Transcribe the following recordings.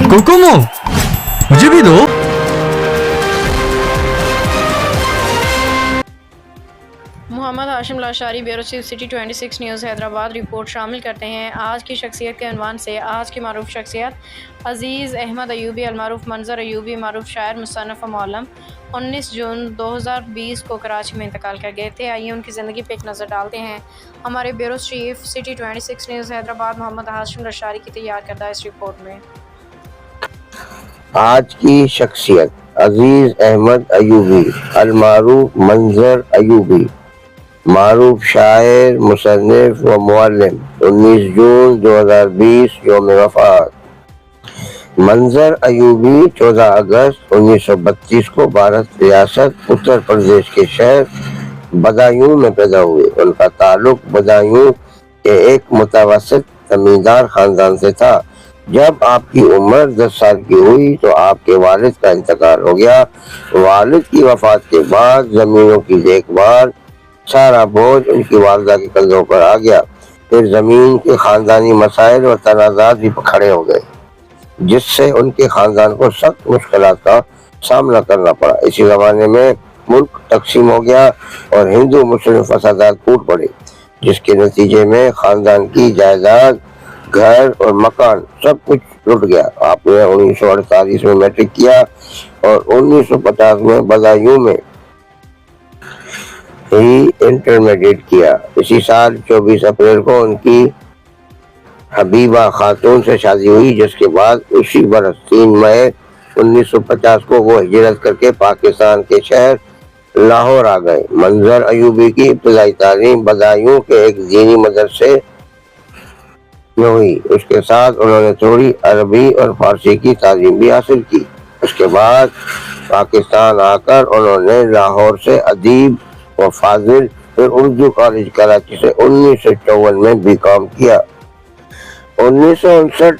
Kokomo, मुझे भी दो। Mohammad Hashim Lashari, bureau chief city 26 news Hyderabad report शामिल करते हैं। आज की शख्सियत के अनवान से आज की मारूफ शख्सियत अजीज़ अहमद अयूबी अलमारूफ मंजर अयूबी, मारूफ शायर, मुसन्नफ़ मौलम, 19 जून 2020 को कराची में इंतकाल कर गए थे। आइए उनकी ज़िंदगी पे एक नज़र डालते हैं। हमारे bureau chief city 26 news Hyderabad Mohammad Hashim Lashari की तैयार करदा इस रिपोर्ट में। आज की शख्सियत अजीज अहमद अयूबी अलमारूफ मंजर अयूबी, मारूफ शायर, मुसन्निफ व मुअल्लिम, 19 जून 2020 यौम वफ़ात। मंजर अयूबी 14 अगस्त 1932 को भारत रियासत उत्तर प्रदेश के शहर बदायूं में पैदा हुए। उनका ताल्लुक बदायूं के एक मुतवस्सित जमींदार खानदान से था। जब आपकी उम्र 10 साल की हुई तो आपके वालिद का इंतकाल हो गया। वालिद की वफात के बाद जमीनों की देखभाल सारा बोझ उनकी वालदा के कंधों पर आ गया। फिर जमीन के खानदानी मसाइल और तनाज़ात भी खड़े हो गए, जिससे उनके खानदान को सख्त मुश्किलात का सामना करना पड़ा। इसी ज़माने में मुल्क तकसीम हो गया और हिंदू मुस्लिम फसादात फूट पड़े, जिसके नतीजे में खानदान की जायदाद, घर और मकान सब कुछ लुट गया। आपने 1948 में मैट्रिक किया और 1950 में बदायूं में ही इंटरमीडिएट किया। इसी साल 24 अप्रैल को उनकी हबीबा खातून से शादी हुई, जिसके बाद उसी बरस 3 मई 1950 को वो हिजरत करके पाकिस्तान के शहर लाहौर आ गए। मंजर अयूबी की इब्तिदाई तालीम बदायूं के एक दीनी मदरसे में हुई। उसके साथ उन्होंने थोड़ी अरबी और फारसी की तालीम भी हासिल की। उसके बाद पाकिस्तान आकर उन्होंने लाहौर से अदीब व फाजिल, फिर उर्दू कॉलेज कराची से 1954 में बीकॉम किया। 1959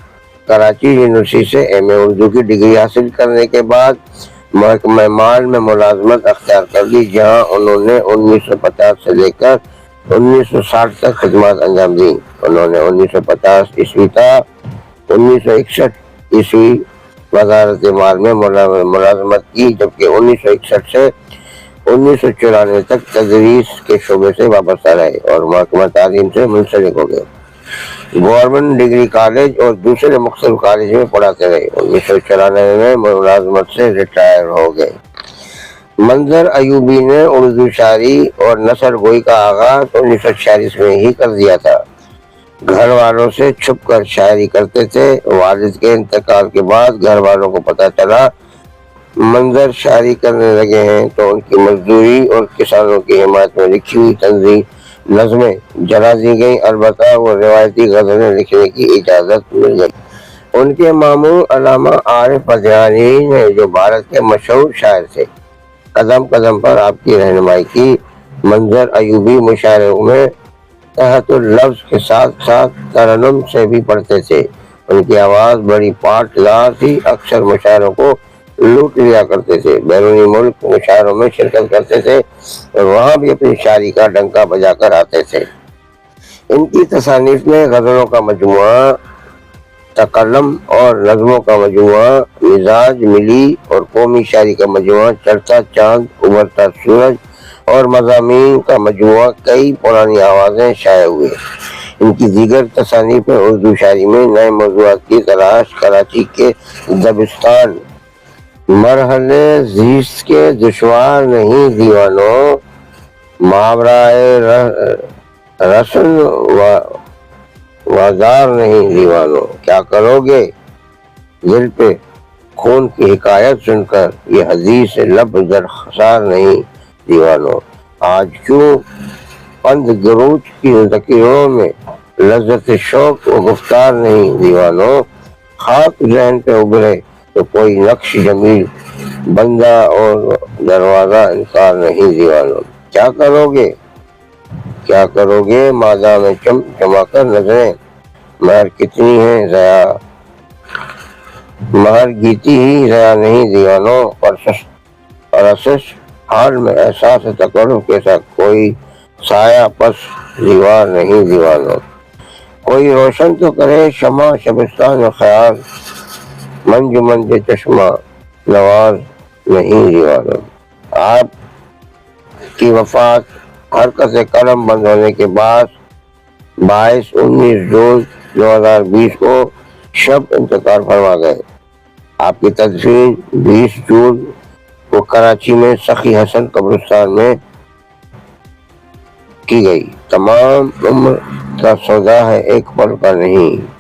कराची यूनिवर्सिटी से एमए उर्दू की डिग्री हासिल करने के बाद महकमा माल में मुलाजमत अख्तियार कर ली, जहाँ उन्होंने 1950 से लेकर 1960 तक खिदमत अंजाम दी। उन्होंने 1950 ईस्वी था 1961 ईस्वी वजारत माल में मुलाजमत की, जबकि 1961 से 1994 तक तदरीस के शोबे से वाबस्ता रहे और महकमा तालीम से मुंसलिक हो गए। गवर्नमेंट डिग्री कॉलेज और दूसरे मुख्तलिफ कॉलेज में पढ़ाते रहे। 1994 में मुलाजमत से रिटायर हो गए। मंजर अयूबी ने उर्दू शायरी और नसर गोई का आगाज 1946 में ही कर दिया था। घर वालों से छुप कर शायरी करते थे। वालिद के इंतकाल के बाद घर वालों को पता चला मंजर शायरी करने लगे हैं, तो उनकी मजदूरी और किसानों की हिमायत में लिखी हुई तंज़ीम नज़में जला दी गई। अलबत्ता वो रिवायती गज़लें लिखने की इजाज़त मिल गई। उनके मामू अल्लामा आरिफ अदनानी ने, जो भारत के मशहूर शायर थे, कदम कदम पर आपकी रहनुमाई की। मंजर अयूबी मुशायरों में तहतुल लफ्ज़ के साथ साथ तरन्नुम से भी पढ़ते थे। उनकी आवाज़ बड़ी पाटदार थी। अक्सर मुशायरों को लूट लिया करते थे। बैरूनी मुल्क मुशायरों में शिरकत करते थे और वहाँ भी अपनी शायरी का डंका बजा कर आते थे। इनकी तसानीफ में गज़लों का मजमुआ तकल्लुम और नज़मों का मजमुआ मिजाज मिली और कौमी शायरी का मजमुआ चढ़ता चांद उभरता सूरज और मज़ामीन का मजमुआ कई पुरानी आवाज़ें शाये हुए। इनकी दीगर तसानीफ में उर्दू शायरी में नए मौज़ूआत की तलाश, कराची के दबिस्तान, मरहले ज़ीस्त के दुश्वार नहीं दीवानों, मावराए रसन वाजार नहीं दीवानों, क्या करोगे दिल पे खून की हिकायत सुनकर, ये हदीस लब दरख्सार नहीं दीवानों। आज क्यों पंद गरूज की ज़कीरों में लज्जत शौक व गुफ्तार नहीं दीवानों, खाक ज़हन पे उभरे तो कोई नक्श जमील, बंदा और दरवाज़ा इनकार नहीं दीवानों। क्या करोगे मादा में चमाकर नजरें, महर कितनी है ज़या, महर गीती ही ज़या नहीं दीवानों। परसिश हाल में एहसास तकर्रुब के साथ कोई साया पस दीवार नहीं दीवानों। कोई रोशन तो करे शमा शबिस्तान ख्याल, منجمند چشمہ نواز نہیں دیواروں۔ آپ کی وفات حرکت قلم بند ہونے کے بعد 19 جون 2020 کو شب انتقال فرما گئے۔ آپ کی تدفین 20 جون کو کراچی میں سخی حسن قبرستان میں کی گئی۔ تمام عمر کا سودا ہے، ایک پل کا نہیں۔